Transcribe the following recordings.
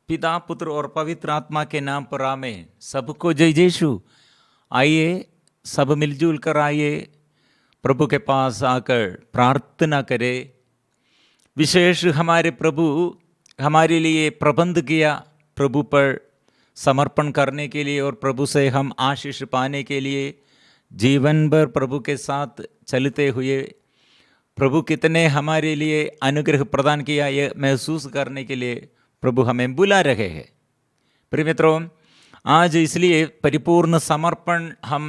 पिता पुत्र और पवित्र आत्मा के नाम पर आमेन। सबको जय यीशु। आइए सब मिलजुल कर आइए प्रभु के पास आकर प्रार्थना करें। विशेष हमारे प्रभु हमारे लिए प्रबंध किया प्रभु पर समर्पण करने के लिए और प्रभु से हम आशीष पाने के लिए जीवन भर प्रभु के साथ चलते हुए प्रभु कितने हमारे लिए अनुग्रह प्रदान किया ये महसूस करने के लिए प्रभु हमें बुला रहे हैं। प्रिय मित्रों, आज इसलिए परिपूर्ण समर्पण हम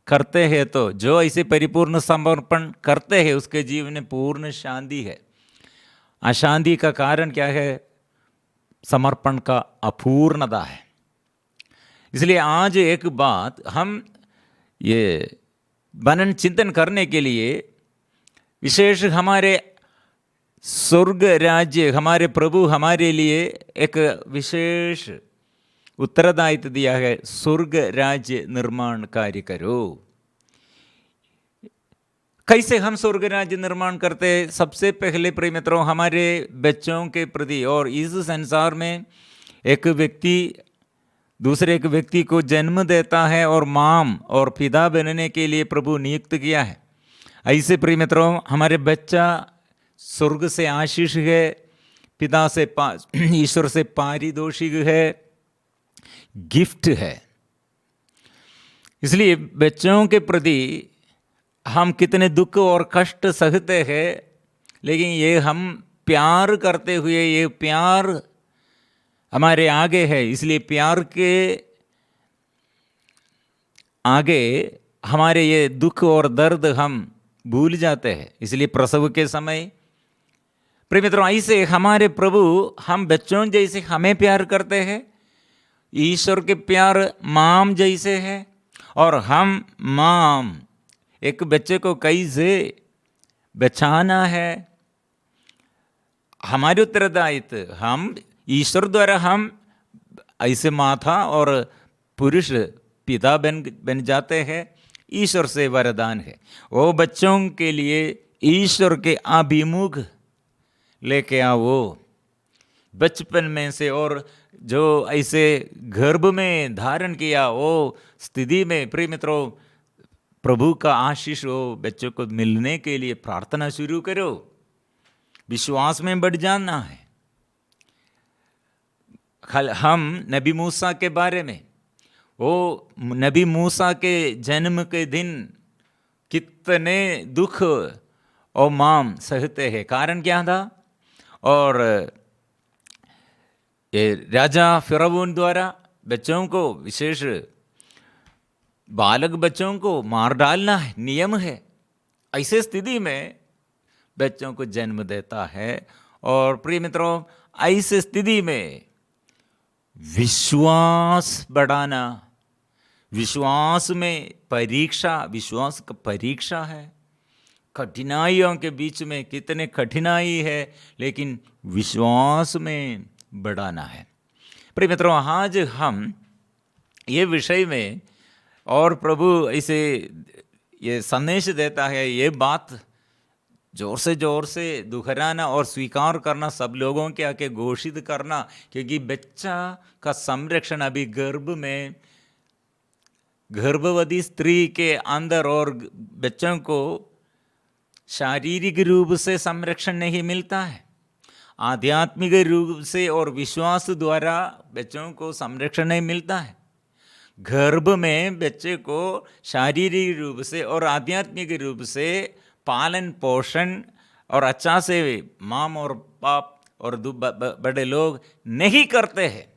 करते हैं, तो जो ऐसे परिपूर्ण समर्पण करते हैं उसके जीवन में पूर्ण शांति है। अशांति का कारण क्या है? समर्पण का अपूर्णता है। इसलिए आज एक बात हम ये मनन चिंतन करने के लिए विशेष हमारे स्वर्ग राज्य हमारे प्रभु हमारे लिए एक विशेष उत्तरदायित्व दिया है। स्वर्ग राज्य निर्माण कार्य करो। कैसे हम स्वर्ग राज्य निर्माण करते हैं? सबसे पहले प्रिय मित्रों, हमारे बच्चों के प्रति, और इस संसार में एक व्यक्ति दूसरे एक व्यक्ति को जन्म देता है और माम और पिता बनने के लिए प्रभु नियुक्त किया है। ऐसे प्रिय मित्रों, हमारे बच्चा स्वर्ग से आशीष है, पिता से ईश्वर से पारितोषिक है, गिफ्ट है। इसलिए बच्चों के प्रति हम कितने दुख और कष्ट सहते हैं, लेकिन ये हम प्यार करते हुए ये प्यार हमारे आगे है। इसलिए प्यार के आगे हमारे ये दुख और दर्द हम भूल जाते हैं। इसलिए प्रसव के समय प्रिय मित्रों, ऐसे हमारे प्रभु हम बच्चों जैसे हमें प्यार करते हैं। ईश्वर के प्यार माम जैसे है, और हम माम एक बच्चे को कैसे बचाना है, हमारे उत्तरदायित्व। हम ईश्वर द्वारा हम ऐसे माता और पुरुष पिता बन जाते हैं। ईश्वर से वरदान है। वो बच्चों के लिए ईश्वर के अभिमुख लेके आओ बचपन में से, और जो ऐसे गर्भ में धारण किया वो स्थिति में प्रिय मित्रों प्रभु का आशीष हो बच्चों को मिलने के लिए प्रार्थना शुरू करो। विश्वास में बढ़ जाना है। हम नबी मूसा के बारे में, वो नबी मूसा के जन्म के दिन कितने दुख और माम सहते हैं। कारण क्या था? और ये राजा फिरौन द्वारा बच्चों को, विशेष बालक बच्चों को मार डालना है, नियम है। ऐसे स्थिति में बच्चों को जन्म देता है। और प्रिय मित्रों, ऐसे स्थिति में विश्वास बढ़ाना, विश्वास में परीक्षा, विश्वास का परीक्षा है। कठिनाइयों के बीच में कितने कठिनाई है, लेकिन विश्वास में बढ़ाना है। प्रिय मित्रों, आज हम ये विषय में, और प्रभु ऐसे ये संदेश देता है, ये बात जोर से दोहराना और स्वीकार करना, सब लोगों के आके घोषित करना, क्योंकि बच्चा का संरक्षण अभी गर्भवती स्त्री के अंदर, और बच्चों को शारीरिक रूप से संरक्षण नहीं मिलता है, आध्यात्मिक रूप से और विश्वास द्वारा बच्चों को संरक्षण नहीं मिलता है। गर्भ में बच्चे को शारीरिक रूप से और आध्यात्मिक रूप से पालन पोषण और अच्छा से माम और बाप और बड़े लोग नहीं करते हैं।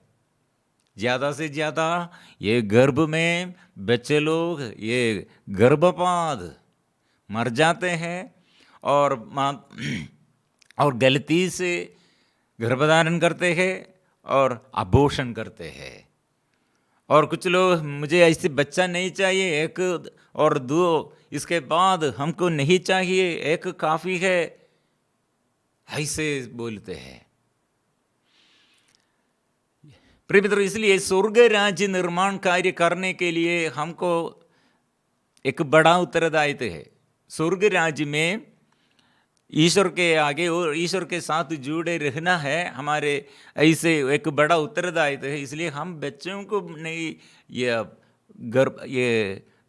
ज़्यादा से ज़्यादा ये गर्भ में बच्चे लोग ये गर्भपात मर जाते हैं, और गलती से गर्भधारण करते हैं और अबॉर्शन करते हैं। और कुछ लोग, मुझे ऐसे बच्चा नहीं चाहिए, एक और दो, इसके बाद हमको नहीं चाहिए, एक काफ़ी है, ऐसे बोलते हैं। प्रिय मित्रों, इसलिए स्वर्ग राज्य निर्माण कार्य करने के लिए हमको एक बड़ा उत्तरदायित्व है। स्वर्ग राज्य में ईश्वर के आगे और ईश्वर के साथ जुड़े रहना है हमारे ऐसे एक बड़ा उत्तरदायित्व है। इसलिए हम बच्चों को नहीं ये गर्भ ये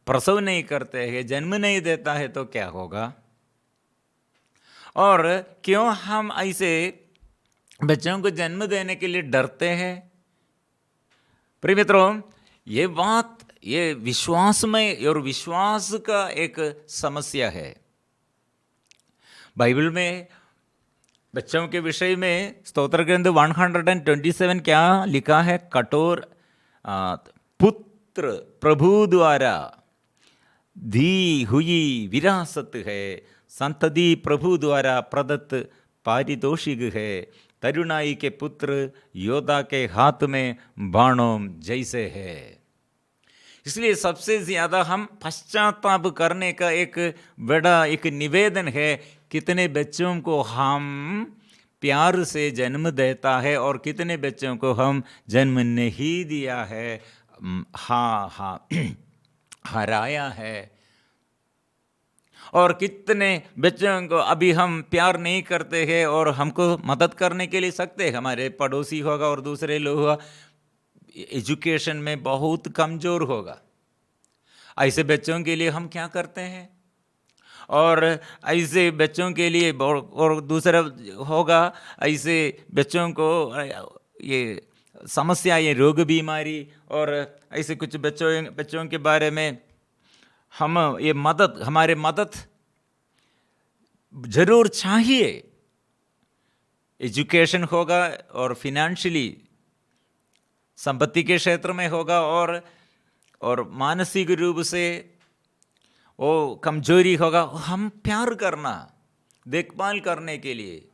प्रसव नहीं करते हैं, जन्म नहीं देता है तो क्या होगा? और क्यों हम ऐसे बच्चों को जन्म देने के लिए डरते हैं? प्रिय मित्रों, ये बात ये विश्वास में और विश्वास का एक समस्या है। बाइबल में बच्चों के विषय में स्तोत्र ग्रंथ 127 क्या लिखा है? कठोर पुत्र प्रभु द्वारा दी हुई विरासत है, संतति प्रभु द्वारा प्रदत्त पारितोषिक है, तरुणाई के पुत्र योद्धा के हाथ में बाणों जैसे है। इसलिए सबसे ज़्यादा हम पश्चाताप करने का एक बड़ा एक निवेदन है, कितने बच्चों को हम प्यार से जन्म देता है और कितने बच्चों को हम जन्म नहीं दिया है, हराया है। और कितने बच्चों को अभी हम प्यार नहीं करते हैं और हमको मदद करने के लिए सकते हैं, हमारे पड़ोसी होगा और दूसरे लोग होगा, एजुकेशन में बहुत कमज़ोर होगा, ऐसे बच्चों के लिए हम क्या करते हैं? और ऐसे बच्चों के लिए और दूसरा होगा, ऐसे बच्चों को ये समस्या, ये रोग बीमारी और ऐसे कुछ बच्चों के बारे में हम ये मदद, हमारे मदद जरूर चाहिए। एजुकेशन होगा और फिनेंशियली संपत्ति के क्षेत्र में होगा और मानसिक रूप से वो कमजोरी होगा, हम प्यार करना, देखभाल करने के लिए।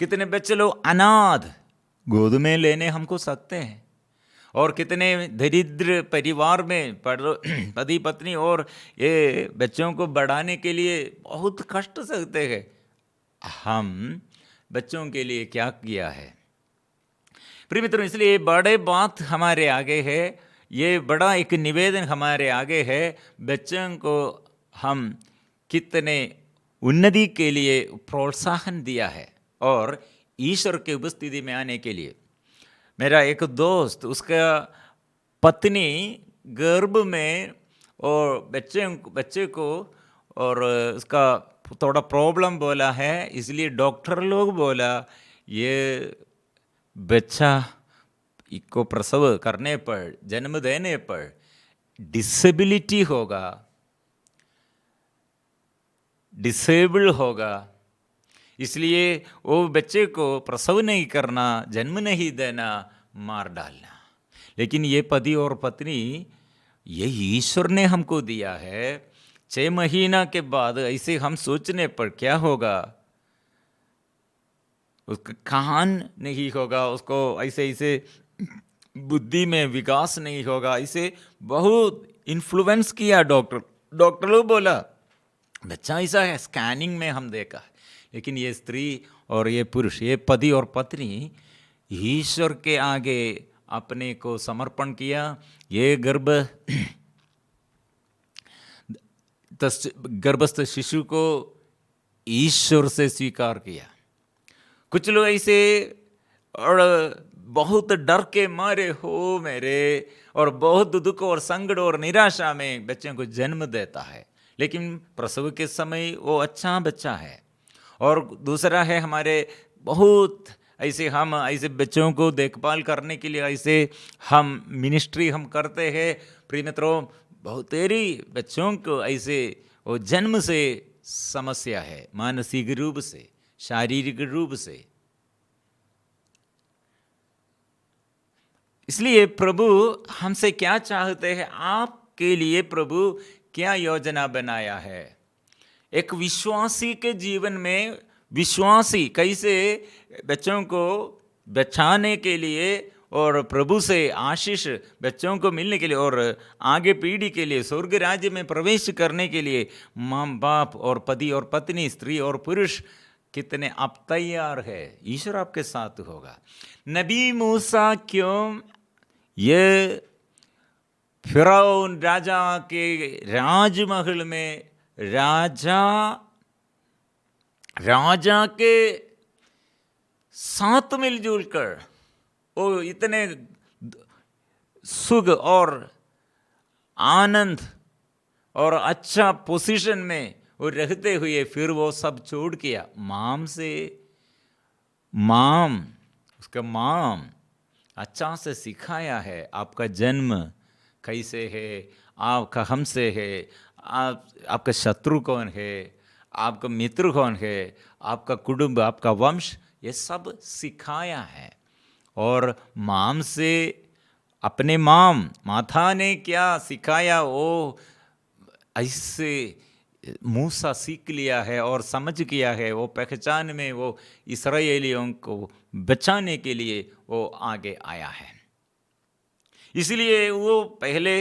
कितने बच्चे लोग अनाथ गोद में लेने हमको सकते हैं और कितने दरिद्र परिवार में पति पत्नी और ये बच्चों को बढ़ाने के लिए बहुत कष्ट सहते हैं। हम बच्चों के लिए क्या किया है? प्रिय मित्रों, इसलिए बड़े बात हमारे आगे है, ये बड़ा एक निवेदन हमारे आगे है, बच्चों को हम कितने उन्नति के लिए प्रोत्साहन दिया है और ईश्वर के उपस्थिति में आने के लिए। मेरा एक दोस्त, उसका पत्नी गर्भ में और बच्चे को और उसका थोड़ा प्रॉब्लम बोला है, इसलिए डॉक्टर लोग बोला ये बच्चा को प्रसव करने पर, जन्म देने पर डिसेबिलिटी होगा, डिसेबल होगा, इसलिए वो बच्चे को प्रसव नहीं करना, जन्म नहीं देना, मार डालना। लेकिन ये पति और पत्नी, ये ईश्वर ने हमको दिया है। 6 महीना के बाद ऐसे हम सोचने पर क्या होगा? उसका कान नहीं होगा, उसको ऐसे बुद्धि में विकास नहीं होगा, इसे बहुत इन्फ्लुएंस किया डॉक्टर लोग बोला बच्चा ऐसा है, स्कैनिंग में हम देखा है। लेकिन ये स्त्री और ये पुरुष, ये पति और पत्नी ईश्वर के आगे अपने को समर्पण किया। ये गर्भस्थ शिशु को ईश्वर से स्वीकार किया। कुछ लोग ऐसे और बहुत डर के मारे हो मेरे और बहुत दुख और संकट और निराशा में बच्चों को जन्म देता है, लेकिन प्रसव के समय वो अच्छा बच्चा है। और दूसरा है हमारे बहुत ऐसे, हम ऐसे बच्चों को देखभाल करने के लिए ऐसे हम मिनिस्ट्री हम करते हैं। प्रिय मित्रों, बहुत तेरी बच्चों को ऐसे वो जन्म से समस्या है, मानसिक रूप से, शारीरिक रूप से। इसलिए प्रभु हमसे क्या चाहते हैं? आपके लिए प्रभु क्या योजना बनाया है? एक विश्वासी के जीवन में विश्वासी कैसे बच्चों को बचाने के लिए और प्रभु से आशीष बच्चों को मिलने के लिए और आगे पीढ़ी के लिए स्वर्ग राज्य में प्रवेश करने के लिए माँ बाप और पति और पत्नी, स्त्री और पुरुष कितने आप तैयार है? ईश्वर आपके साथ होगा। नबी मूसा क्यों ये फिरौन राजा के राजमहल में राजा के साथ मिलजुल कर वो इतने सुख और आनंद और अच्छा पोजीशन में वो रहते हुए फिर वो सब छोड़ किया। उसका माम अच्छा से सिखाया है, आपका जन्म कैसे है, आपका हमसे है, आपका शत्रु कौन है, आपका मित्र कौन है, आपका कुटुंब, आपका वंश, ये सब सिखाया है। और माम से अपने माता ने क्या सिखाया वो ऐसे मूसा सीख लिया है और समझ किया है। वो पहचान में वो इस्राएलियों को बचाने के लिए वो आगे आया है। इसलिए वो पहले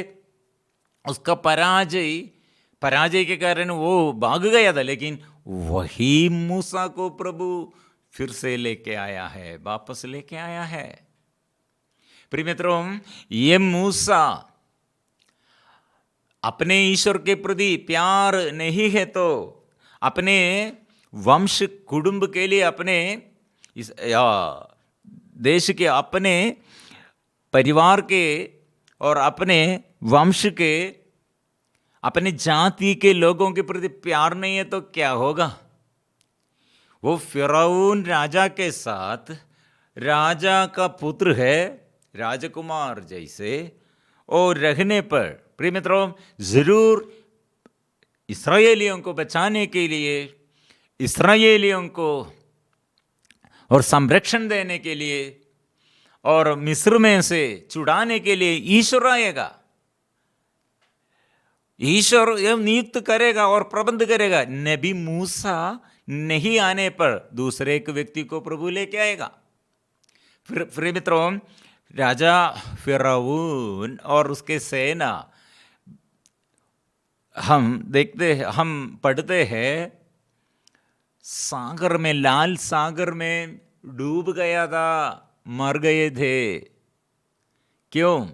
उसका पराजय के कारण वो भाग गया था, लेकिन वही मूसा को प्रभु फिर से लेके आया है, वापस लेके आया है। प्रिय मित्रों, ये मूसा अपने ईश्वर के प्रति प्यार नहीं है तो अपने वंश कुटुंब के लिए, अपने देश के, अपने परिवार के और अपने वंश के, अपने जाति के लोगों के प्रति प्यार नहीं है तो क्या होगा? वो फिरौन राजा के साथ, राजा का पुत्र है, राजकुमार जैसे, और रहने पर प्रिय मित्रों जरूर इस्राएलियों को बचाने के लिए, इस्राएलियों को और संरक्षण देने के लिए और मिस्र में से छुड़ाने के लिए ईश्वर आएगा। ईश्वर यह नियुक्त करेगा और प्रबंध करेगा। नबी मूसा नहीं आने पर दूसरे एक व्यक्ति को प्रभु लेके आएगा। फिर मित्रों, राजा फिरौन और उसके सेना, हम पढ़ते हैं सागर में, लाल सागर में डूब गया था, मर गए थे। क्यों?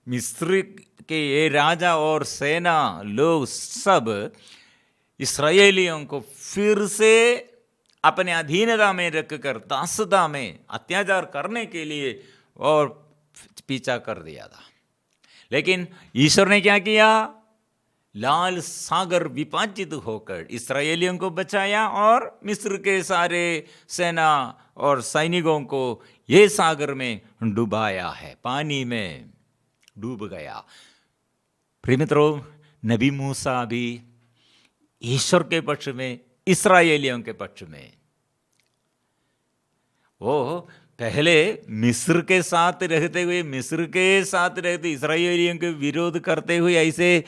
मिस्र के ये राजा और सेना लोग सब इस्राएलियों को फिर से अपने अधीनता में रखकर दासता में अत्याचार करने के लिए और पीछा कर दिया था। लेकिन ईश्वर ने क्या किया? लाल सागर विभाजित होकर इस्राएलियों को बचाया और मिस्र के सारे सेना और सैनिकों को ये सागर में डुबाया है, पानी में डूब गया। प्रिय मित्रों, नबी मूसा भी ईश्वर के पक्ष में, इस्राएलियों के पक्ष में, वो पहले मिस्र के साथ रहते हुए, इस्राएलियों के विरोध करते हुए ऐसे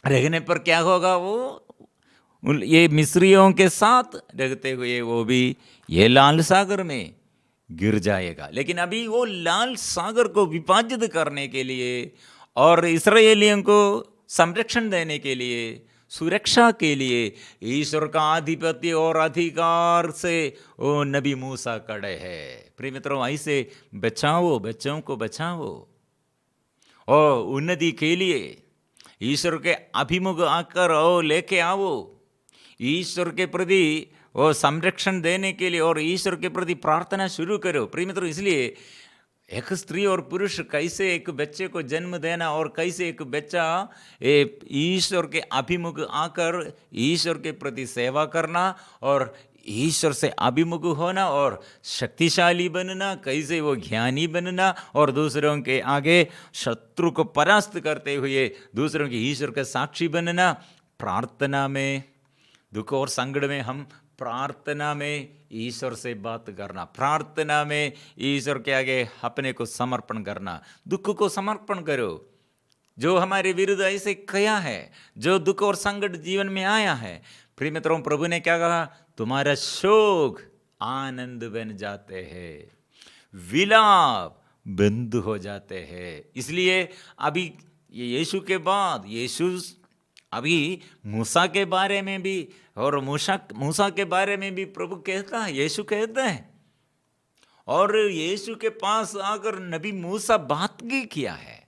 रहने पर क्या होगा? वो ये मिस्रियों के साथ रहते हुए वो भी ये लाल सागर में गिर जाएगा। लेकिन अभी वो लाल सागर को विभाजित करने के लिए और इस्राएलियों को संरक्षण देने के लिए, सुरक्षा के लिए ईश्वर का आधिपत्य और अधिकार से वो नबी मूसा खड़े हैं। प्रिय मित्रों, ऐसे बचाओ, बच्चों को बचाओ और उन्नति के लिए ईश्वर के अभिमुख आकर ओ लेके आओ, ईश्वर के प्रति वो संरक्षण देने के लिए और ईश्वर के प्रति प्रार्थना शुरू करो। प्रिय मित्रों, इसलिए एक स्त्री और पुरुष कैसे एक बच्चे को जन्म देना और कैसे एक बच्चा ईश्वर के अभिमुख आकर ईश्वर के प्रति सेवा करना और ईश्वर से अभिमुख होना और शक्तिशाली बनना, कैसे वो ज्ञानी बनना और दूसरों के आगे शत्रु को परास्त करते हुए दूसरों की ईश्वर का साक्षी बनना। प्रार्थना में, दुख और संकट में हम प्रार्थना में ईश्वर से बात करना, प्रार्थना में ईश्वर के आगे अपने को समर्पण करना। दुख को समर्पण करो, जो हमारे विरुद्ध ऐसे किया है, जो दुख और संकट जीवन में आया है। प्रिय मित्रों, प्रभु ने क्या कहा? तुम्हारा शोक आनंद बन जाते हैं, विलाप बंद हो जाते हैं। इसलिए अभी यीशु के बाद, यीशु अभी मूसा के बारे में भी और मूसा के बारे में भी प्रभु कहता है, यीशु कहता है, और यीशु के पास आकर नबी मूसा बात भी किया है।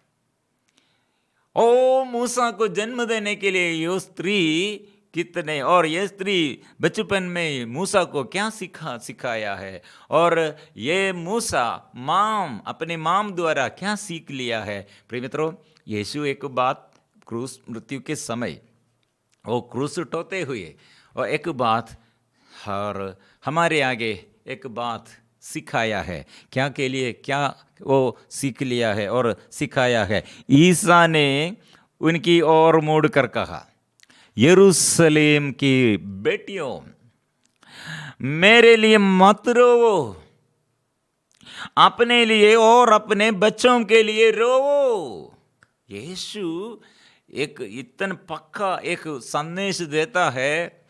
ओ मूसा को जन्म देने के लिए ये स्त्री कितने, और ये स्त्री बचपन में मूसा को क्या सिखाया है, और ये मूसा अपने माम द्वारा क्या सीख लिया है। प्रिय मित्रों, यीशु एक बात क्रूस मृत्यु के समय वो क्रूस उठाते हुए और एक बात और हमारे आगे एक बात सिखाया है। क्या के लिए क्या वो सीख लिया है और सिखाया है। ईसा ने उनकी ओर मुड़ कर कहा, यरूशलेम की बेटियों, मेरे लिए मत रोवो, अपने लिए और अपने बच्चों के लिए रोवो। यीशु एक इतना पक्का एक संदेश देता है।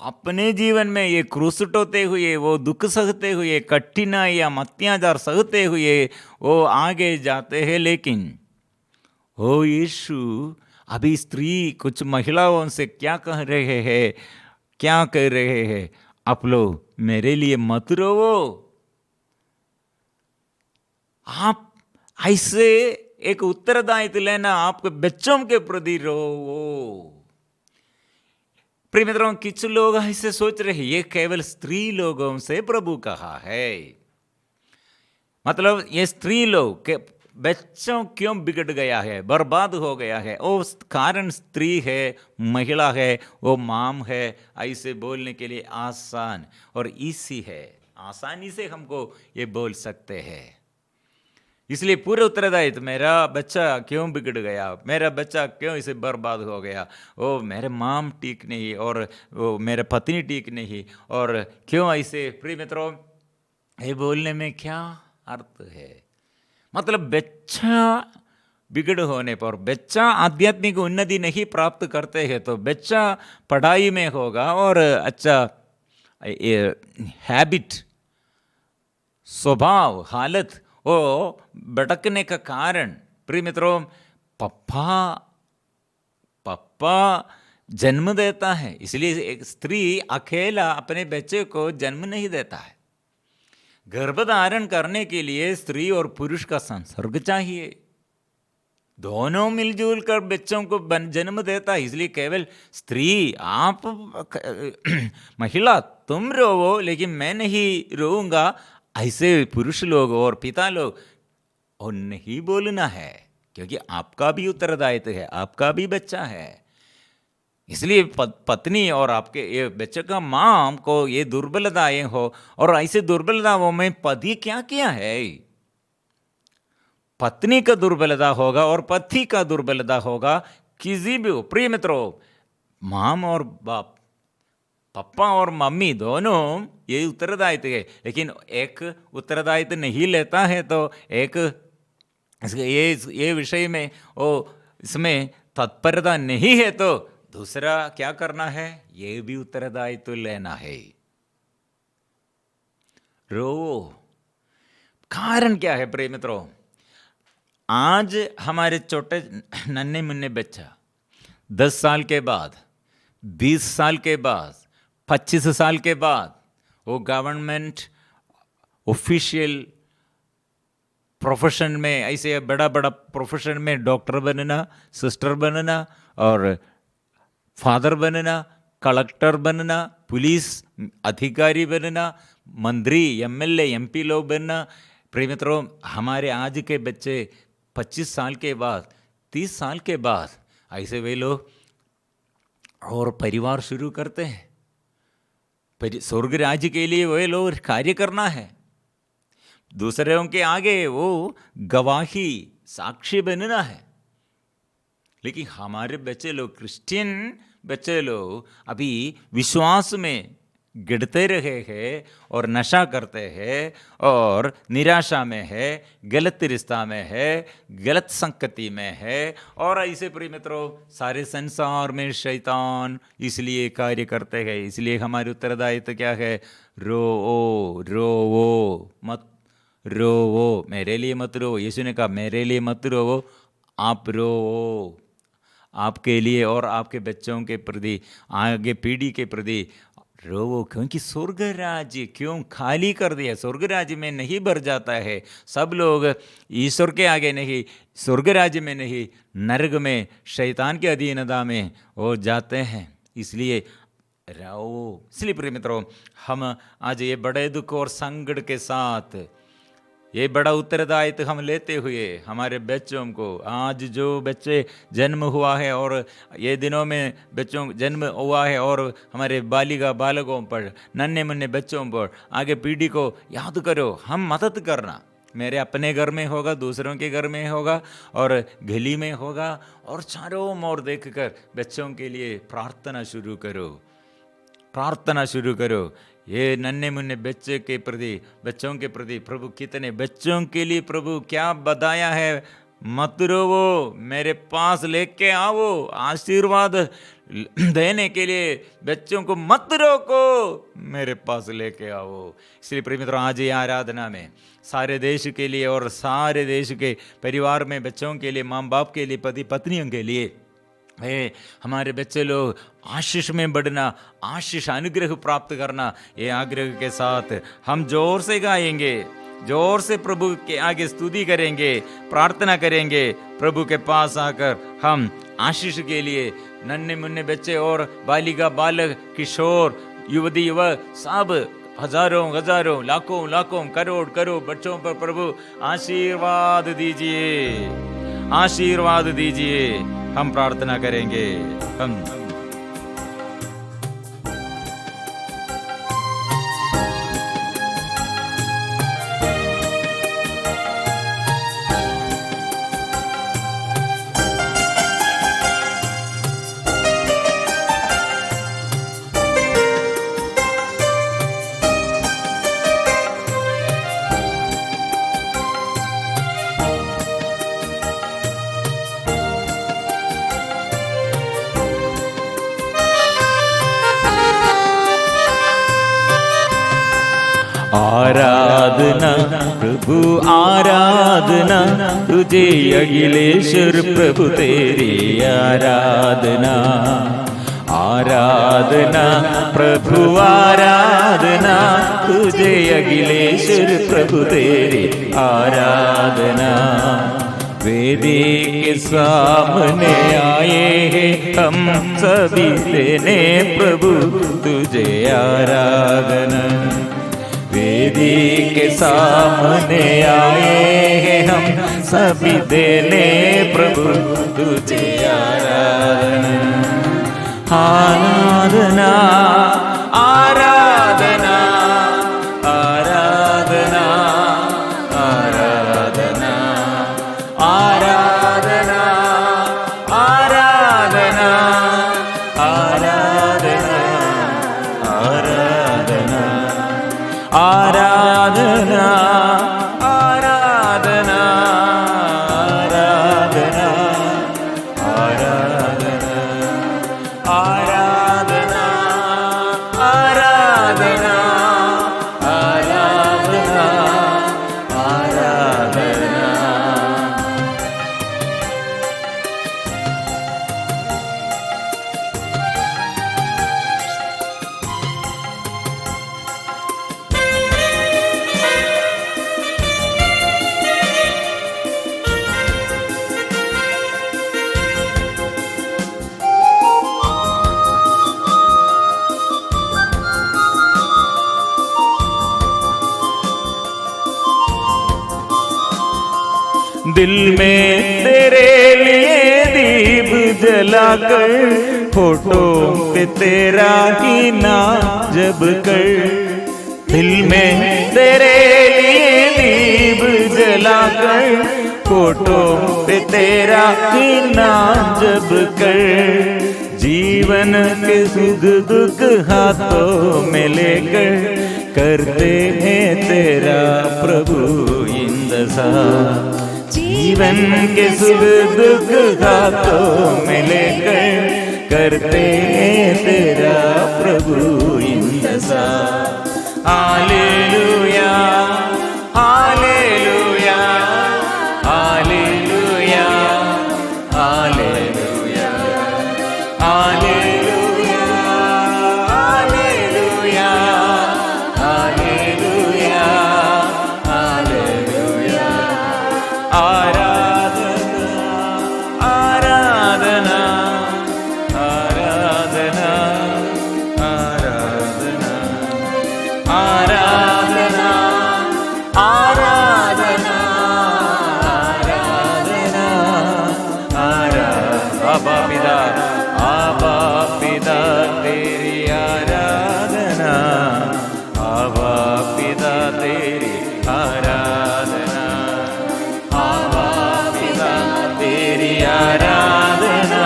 अपने जीवन में ये क्रूस उठाते हुए, वो दुख सहते हुए, कठिनाइयाँ अत्याचार सहते हुए वो आगे जाते हैं। लेकिन ओ यीशु अभी स्त्री कुछ महिलाओं से क्या कह रहे हैं, क्या कह रहे हैं, आप लोग मेरे लिए मत रोवो, आप ऐसे एक उत्तरदायित्व लेना, आपके बच्चों के प्रति रोवो। प्रिय मित्रों, कुछ लोग ऐसे सोच रहे हैं ये केवल स्त्री लोगों से प्रभु कहा है, मतलब ये स्त्री लोग के बच्चों क्यों बिगड़ गया है, बर्बाद हो गया है, उस कारण स्त्री है, महिला है, वो माम है, ऐसे बोलने के लिए आसान और इसी है, आसानी से हमको ये बोल सकते हैं। इसलिए पूरे उत्तरदायित्व, मेरा बच्चा क्यों बिगड़ गया, मेरा बच्चा क्यों इसे बर्बाद हो गया, ओ मेरे माम ठीक नहीं और वो मेरे पत्नी ठीक नहीं, और क्यों ऐसे। प्रिय मित्रों, ये बोलने में क्या अर्थ है, मतलब बच्चा बिगड़ होने पर, बच्चा आध्यात्मिक उन्नति नहीं प्राप्त करते हैं तो बच्चा पढ़ाई में होगा और अच्छा हैबिट, स्वभाव, हालत वो भटकने का कारण। प्रिय मित्रों, पप्पा जन्म देता है, इसलिए एक स्त्री अकेला अपने बच्चे को जन्म नहीं देता है। गर्भधारण करने के लिए स्त्री और पुरुष का संसर्ग चाहिए, दोनों मिलजुल कर बच्चों को जन्म देता है। इसलिए केवल स्त्री, आप महिला तुम रोवो लेकिन मैं नहीं रोऊंगा, ऐसे पुरुष लोग और पिता लोग और नहीं बोलना है, क्योंकि आपका भी उत्तरदायित्व है, आपका भी बच्चा है। इसलिए पत्नी और आपके ये बच्चे का मां को ये दुर्बलताएं हो, और ऐसे दुर्बलताओं में पति क्या किया है, पत्नी का दुर्बलता होगा और पति का दुर्बलता होगा, किसी भी। प्रिय मित्रों, माम और बाप, पापा और मम्मी दोनों ये उत्तरदायित्व है, लेकिन एक उत्तरदायित्व नहीं लेता है तो एक ये विषय में वो इसमें तत्परता नहीं है तो दूसरा क्या करना है, ये भी उत्तरदायित्व लेना है। रो कारण क्या है प्रिय मित्रों, आज हमारे छोटे नन्हे मुन्ने बच्चा 10 साल के बाद, 20 साल के बाद, 25 साल के बाद वो गवर्नमेंट ऑफिशियल प्रोफेशन में, ऐसे बड़ा बड़ा प्रोफेशन में डॉक्टर बनना, सिस्टर बनना और फादर बनना, कलेक्टर बनना, पुलिस अधिकारी बनना, मंत्री, एमएलए, एमपी लोग बनना। प्रिय मित्रों, हमारे आज के बच्चे 25 साल के बाद, 30 साल के बाद ऐसे वे लोग और परिवार शुरू करते हैं, स्वर्ग राज्य के लिए वे लोग कार्य करना है, दूसरों के आगे वो गवाही, साक्षी बनना है। लेकिन हमारे बच्चे लोग, क्रिश्चियन बच्चे लोग अभी विश्वास में गिरते रहे हैं और नशा करते हैं और निराशा में है, गलत रिश्ता में है, गलत संगति में है, और ऐसे प्रिय मित्रों सारे संसार में शैतान इसलिए कार्य करते हैं। इसलिए हमारे उत्तरदायित्व क्या है, रोवो मत रोवो, मेरे लिए मत रोवो। यीशु ने कहा मेरे लिए मत रोवो, आप रोवो आपके लिए और आपके बच्चों के प्रति, आगे पीढ़ी के प्रति रोवो, क्योंकि स्वर्ग राज्य क्यों खाली कर दिया? स्वर्ग राज्य में नहीं भर जाता है। सब लोग ईश्वर के आगे नहीं, स्वर्ग राज्य में नहीं, नरक में, शैतान के अधीनता में वो जाते हैं। इसलिए रो। इसलिए प्रिय मित्रों, हम आज ये बड़े दुख और संकट के साथ ये बड़ा उत्तरदायित्व हम लेते हुए हमारे बच्चों को, आज जो बच्चे जन्म हुआ है और ये दिनों में बच्चों जन्म हुआ है, और हमारे बालिका बालकों पर, नन्हे मुन्ने बच्चों पर, आगे पीढ़ी को याद करो, हम मदद करना। मेरे अपने घर में होगा, दूसरों के घर में होगा, और गली में होगा, और चारों ओर देखकर बच्चों के लिए प्रार्थना शुरू करो, प्रार्थना शुरू करो। ये नन्हे मुन्ने बच्चे के प्रति, बच्चों के प्रति प्रभु कितने बच्चों के लिए प्रभु क्या बताया है, मत रोवो, मेरे पास लेके आओ। आशीर्वाद देने के लिए बच्चों को मत रोको, मेरे पास लेके आओ। इसलिए प्रिय मित्रों, आज ये आराधना में सारे देश के लिए और सारे देश के परिवार में बच्चों के लिए, माँ बाप के लिए, पति पत्नियों के लिए, हमारे बच्चे लोग आशीष में बढ़ना, आशीष अनुग्रह प्राप्त करना, ये आग्रह के साथ हम जोर से गाएंगे, जोर से प्रभु के आगे स्तुति करेंगे, प्रार्थना करेंगे। प्रभु के पास आकर हम आशीष के लिए नन्हे मुन्ने बच्चे और बालिका बालक, किशोर, युवती, युवक, सब हजारों हजारों, लाखों लाखों, करोड़ करोड़ बच्चों पर प्रभु आशीर्वाद दीजिए, आशीर्वाद दीजिए। हम प्रार्थना करेंगे। हम आराधना प्रभु आराधना, तुझे अखिलेश्वर प्रभु तेरी आराधना, आराधना प्रभु आराधना, तुझे अखिलेश्वर प्रभु तेरी आराधना। वेदी के सामने आए हैं हम सभी देने प्रभु तुझे आराधना, वेदी के सामने आए हैं हम सभी देने प्रभु तुझे आराधना, आराधना आराधना आराधना आराधना आराधना आराधना आराधना आराधना आराधना आराधना आराधना आराधना आराधना आराधना आराधना आराधना। दिल में तेरे लिए दीप जलाकर, फोटो पे तेरा ही नाम जब कर, दिल में तेरे लिए दीप जलाकर, फोटो पे तेरा ही नाम जब कर, जीवन के सुख दुख हाथों में लेकर, करते हैं तेरा प्रभु इंतजार, जीवन के सुख दुख हाथों में लेकर, करते हैं तेरा प्रभु इंतजार। Hallelujah hallelujah hallelujah hallelujah hallelujah hallelujah पिता तेरी आराधना, आबा पिता तेरी आराधना,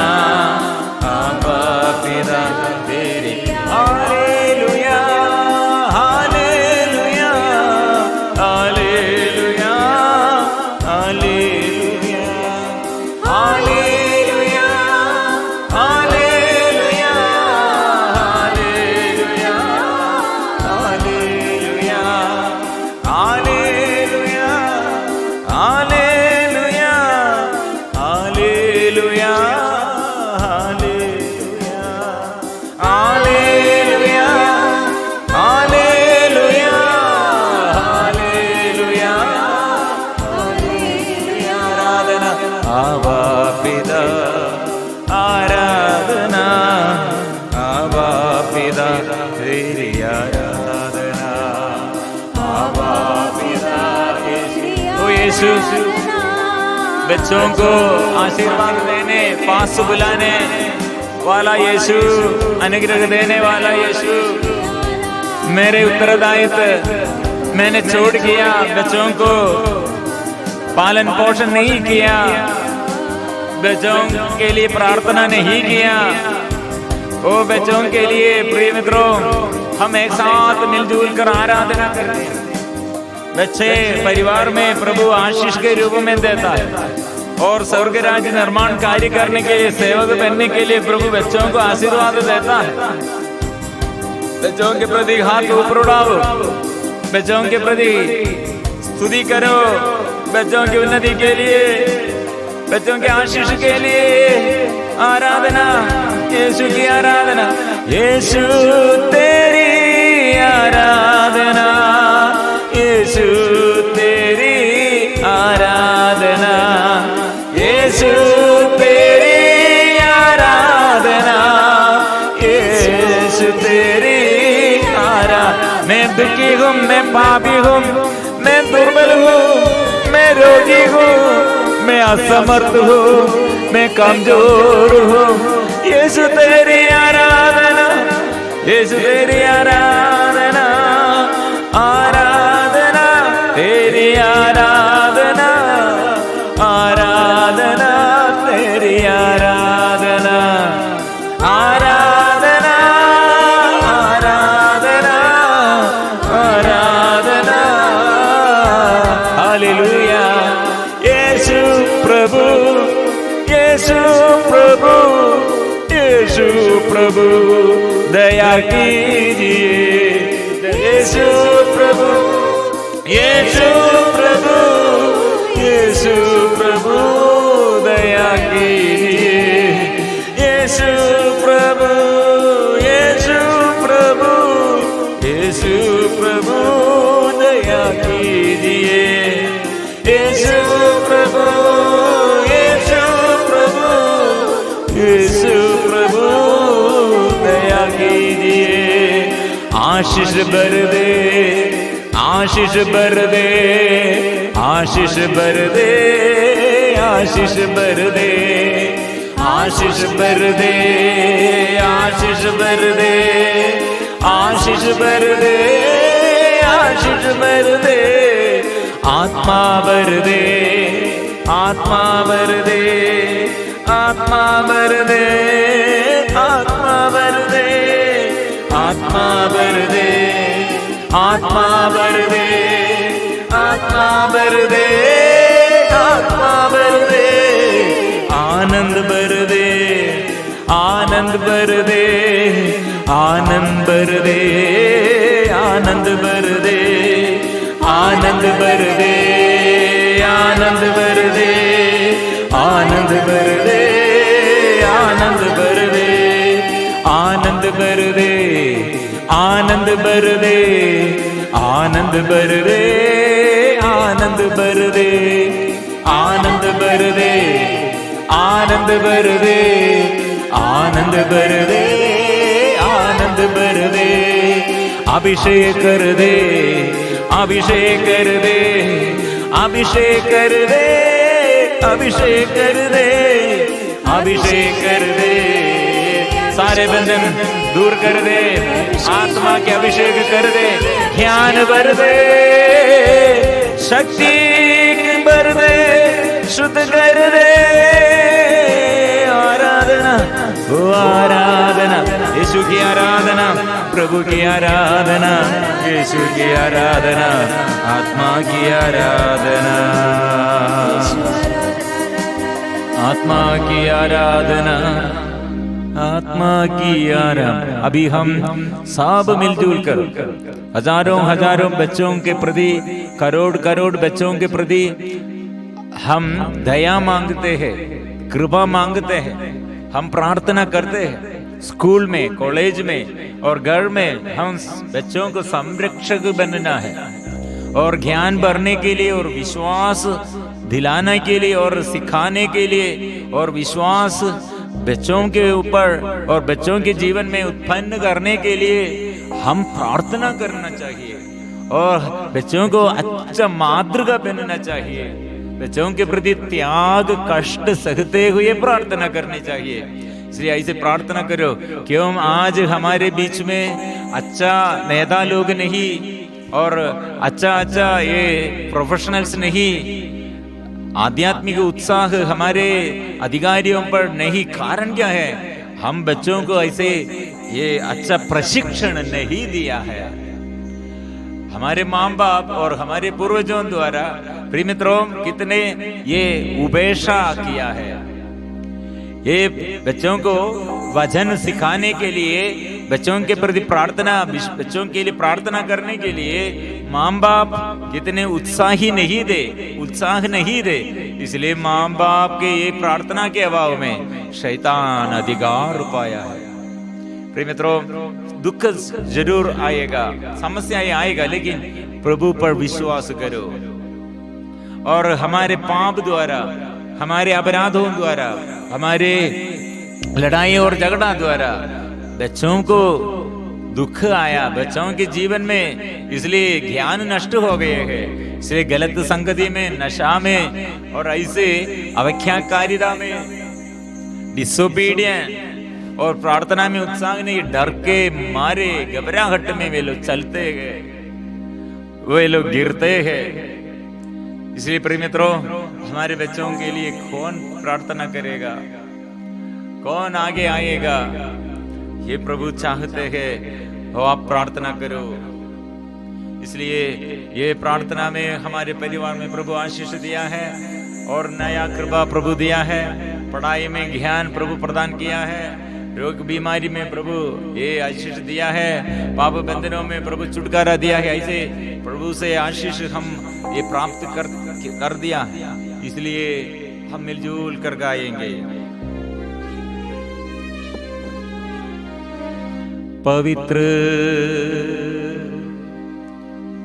आबा पिता तेरी। Hallelujah hallelujah hallelujah hallelujah hallelujah hallelujah hallelujah hallelujah hallelujah hallelujah hallelujah hallelujah hallelujah hallelujah आराधना, आबा पिता आराधना, आबा पिता तेरी आराधना, आबा पिता तेरी। ओ यीशु, बच्चों को आशीर्वाद देने, पास बुलाने वाला यीशु, अनुग्रह देने वाला यीशु, मेरे उत्तरदायित्व मैंने छोड़ किया, बच्चों को पालन पोषण नहीं किया, बच्चों के लिए प्रार्थना नहीं किया। ओ बच्चों के लिए प्रिय मित्रों, हम एक साथ मिलजुल कर आराधना करते हैं। बच्चे परिवार में प्रभु आशीष के रूप में देता है, और स्वर्ग राज्य निर्माण कार्य करने के लिए, सेवक बनने के लिए प्रभु बच्चों को आशीर्वाद देता है। बच्चों के प्रति हाथ ऊपर उठाओ, बच्चों के प्रति स्तुति करो, बच्चों की उन्नति के लिए, बच्चों के आशीष के लिए आराधना, यीशु की आराधना, यीशु तेरी आराधना, यीशु तेरी आराधना, यीशु तेरी आराधना, यीशु तेरी आराधना। मैं दुखी हूँ, मैं पापी हूँ, मैं दुर्बल हूँ, मैं रोगी हूँ, मैं असमर्थ हूँ, मैं कमजोर हूँ। यीशु तेरी आराधना, यीशु तेरी आराधना, आराधना तेरी आराधना, आराधना तेरी आराधना, आराधना आराधना आराधना। हालेलुया। यीशु प्रभु, यीशु प्रभु, यीशु प्रभु दया कीजिए, यीशु प्रभु, यीशु प्रभु, यीशु प्रभु दया कीजिए, यीशु प्रभु, यीशु प्रभु, यीशु प्रभु दया कीजिए, यीशु प्रभु, यीशु प्रभु, यीशु प्रभु दया कीजिए। आशीष बर दे, आशीष बर दे, आशीष बर दे, आशीष बर दे, आशीष बर दे, आशीष बर दे, आशीष बर दे, आशीष बर दे, आत्मा बर दे, आत्मा बर दे, आत्मा बर दे, आत्मा बर दे, आत्मा बर दे, आत्मा बर दे, आत्मा बर दे, आत्मा बर दे, आनंद बर दे, आनंद बर दे, आनंद बर दे, आनंद बर दे, आनंद बर दे, आनंद बर दे, आनंद बर दे, आनंद बर दे, आनंद बर दे, आनंद बर दे, आनंद बर दे, आनंद बर दे, आनंद बर दे, आनंद बर दे, आनंद बर दे, आनंद बर दे, अभिषेक कर दे, अभिषेक कर दे, अभिषेक कर दे, अभिषेक कर दे, अभिषेक कर दे। सारे बंधन दूर कर दे, आत्मा के अभिषेक कर दे, ज्ञान भर दे, शक्ति भर दे, शुद्ध कर दे। आराधना, वो आराधना, यीशु की आराधना, प्रभु की आराधना, यीशु की आराधना, आत्मा की आराधना, आत्मा की आराधना, आत्मा की आराधना। अभी हम सब मिलजुल कर हजारों हजारों बच्चों के प्रति, करोड़ करोड़ बच्चों के प्रति हम दया मांगते हैं, कृपा मांगते हैं, हम प्रार्थना करते हैं। स्कूल में, कॉलेज में और घर में हम बच्चों को संरक्षक बनना है और ज्ञान भरने के लिए और विश्वास दिलाने के लिए और सिखाने के लिए और विश्वास बच्चों के ऊपर और बच्चों के जीवन में उत्पन्न करने के लिए हम प्रार्थना करना चाहिए और बच्चों को अच्छा मातृका बनना चाहिए। बच्चों के प्रति त्याग कष्ट सहते हुए प्रार्थना करनी चाहिए। इसलिए ऐसे प्रार्थना करो, क्यों आज हमारे बीच में अच्छा नेता लोग नहीं और अच्छा ये प्रोफेशनल्स नहीं, आध्यात्मिक उत्साह हमारे अधिकारियों पर नहीं। कारण क्या है? हम बच्चों को ऐसे ये अच्छा प्रशिक्षण नहीं दिया है। हमारे माँ बाप और हमारे पूर्वजों द्वारा प्रिय मित्रों कितने ये उपेक्षा किया है। ये बच्चों को वचन सिखाने के लिए, बच्चों के प्रति प्रार्थना, बच्चों के लिए प्रार्थना करने के लिए माँ बाप कितने उत्साह नहीं दे। इसलिए माँ बाप के ये प्रार्थना के अभाव में शैतान अधिकार पाया है। प्रिय मित्रों, दुख जरूर आएगा, समस्याएं आएगा, लेकिन प्रभु पर विश्वास करो और हमारे पाप द्वारा, हमारे अपराधों द्वारा, हमारे लड़ाई और झगड़ा द्वारा बच्चों को दुख आया, बच्चों के जीवन में, इसलिए ज्ञान नष्ट हो गए हैं। इसलिए गलत संगति में, नशा में और ऐसे अवख्याकारिता में, डिसोबीडियंट और प्रार्थना में उत्साह नहीं, डर के मारे घबराहट में वे लोग चलते हैं, वे लोग गिरते हैं। इसलिए प्रिय मित्रों, हमारे बच्चों के लिए कौन प्रार्थना करेगा, कौन आगे आएगा? ये प्रभु चाहते हैं वो आप प्रार्थना करो। इसलिए ये प्रार्थना में हमारे परिवार में प्रभु आशीष दिया है और नया कृपा प्रभु दिया है, पढ़ाई में ज्ञान प्रभु प्रदान किया है, रोग बीमारी में प्रभु ये आशीष दिया है, पाप बंधनों में प्रभु छुटकारा दिया है। ऐसे प्रभु से आशीष हम ये प्राप्त कर दिया है। इसलिए हम मिलजुल कर गाएंगे, पवित्र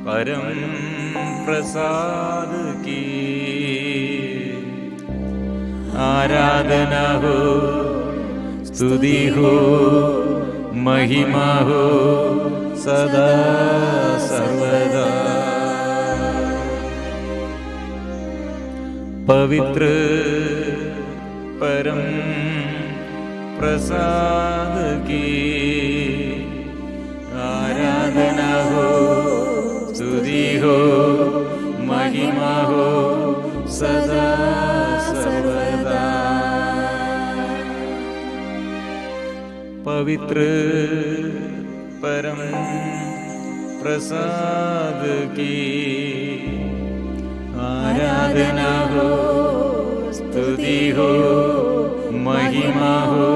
परम प्रसाद की आराधना हो, स्तुति हो, महिमा हो सदा सर्वदा। पवित्र परम प्रसाद की आराधना हो, स्तुति हो, महिमा हो सदा सर्वदा। पवित्र परम प्रसाद की आराधना हो, स्तुति हो, महिमा हो